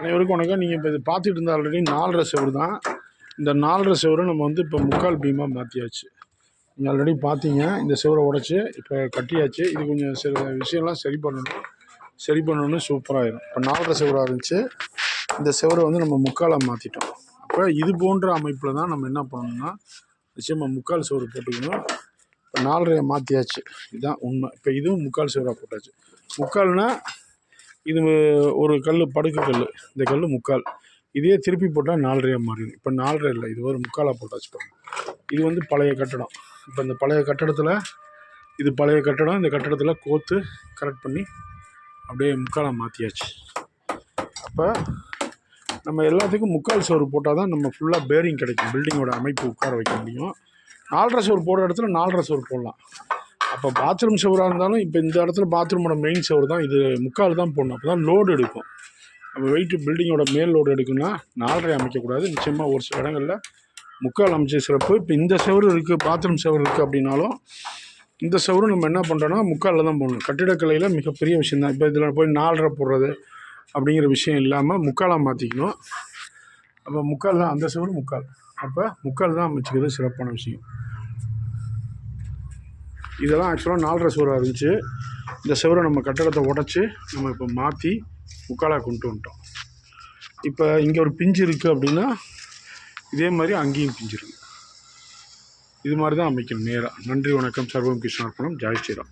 அனைவருக்கும் வணக்கம். நீங்கள் இப்போ இது பார்த்துட்டு இருந்த ஆல்ரெடி 4.5 செவரு தான். இந்த 4.5 செவரை நம்ம வந்து இப்போ 3/4 பீமாக மாற்றியாச்சு. நீங்கள் ஆல்ரெடி பார்த்தீங்க. இந்த செவரை உடச்சி இப்போ கட்டியாச்சு. இது கொஞ்சம் சில விஷயம்லாம் சரி பண்ணணும்னு சூப்பராகிடும். இப்போ 4.5 செவராக இருந்துச்சு. இந்த செவரை வந்து நம்ம 3/4 மாற்றிட்டோம். அப்போ இது போன்ற அமைப்பில் தான் நம்ம என்ன பண்ணணும்னா நிச்சயமாக 3/4 செவரு போட்டுக்கணும். இப்போ 4.5 மாற்றியாச்சு. இதுதான் உண்மை. இப்போ இதுவும் 3/4 செவராக போட்டாச்சு. 3/4னா இது ஒரு கல், படுக்கு கல். இந்த கல் 3/4. இதே திருப்பி போட்டால் 4.5 மாறிடும். இப்போ 4.5 இல்லை, இது ஒரு 3/4 போட்டாச்சு. இது வந்து பழைய கட்டடம். இப்போ இந்த பழைய கட்டடத்தில் இது பழைய கட்டடம். இந்த கட்டடத்தில் கோத்து கரெக்ட் பண்ணி அப்படியே 3/4 மாற்றியாச்சு. அப்போ நம்ம எல்லாத்துக்கும் 3/4 செவரு போட்டால் தான் நம்ம ஃபுல்லாக பேரிங் கிடைக்கும். பில்டிங்கோட அமைப்பு உட்கார வைக்க முடியும். 4.5 செவரு போடுற இடத்துல 4.5 செவரு போடலாம். அப்போ பாத்ரூம் செவராக இருந்தாலும் இப்போ இந்த இடத்துல பாத்ரூமோட மெயின் செவரு தான். இது 3/4 தான் போடணும். அப்போ தான் லோடு எடுக்கும். நம்ம வெயிட்டு பில்டிங்கோட மேல் லோடு எடுக்குன்னா 4.5 அமைக்கக்கூடாது. நிச்சயமாக ஒரு சில இடங்களில் 3/4 அமைச்ச சிறப்பு. இப்போ இந்த செவரு இருக்குது, பாத்ரூம் செவரு இருக்குது அப்படின்னாலும் இந்த செவரு நம்ம என்ன பண்ணுறோன்னா 3/4 தான் போடணும். கட்டிடக்கலையில் மிகப்பெரிய விஷயம் தான். இப்போ இதில் போய் 4.5 போடுறது அப்படிங்கிற விஷயம் இல்லாமல் 3/4 மாற்றிக்கணும். அப்போ 3/4 தான் அந்த செவரு 3/4. அப்போ 3/4 தான் அமைச்சிக்கிறது சிறப்பான விஷயம். இதெல்லாம் ஆக்சுவலாக 4.5 செவராக இருந்துச்சு. இந்த செவரை நம்ம கட்டடத்தை உடச்சி நம்ம இப்போ மாற்றி 3/4 கொண்டு வந்துட்டோம். இப்போ இங்கே ஒரு பிஞ்சு இருக்குது அப்படின்னா இதே மாதிரி அங்கேயும் பிஞ்சு இருக்குது. இது மாதிரி தான் அமைக்கணும் நேராக. நன்றி, வணக்கம். சர்வம் கிருஷ்ணார்ப்பணம். ஜெய் ஸ்ரீராம்.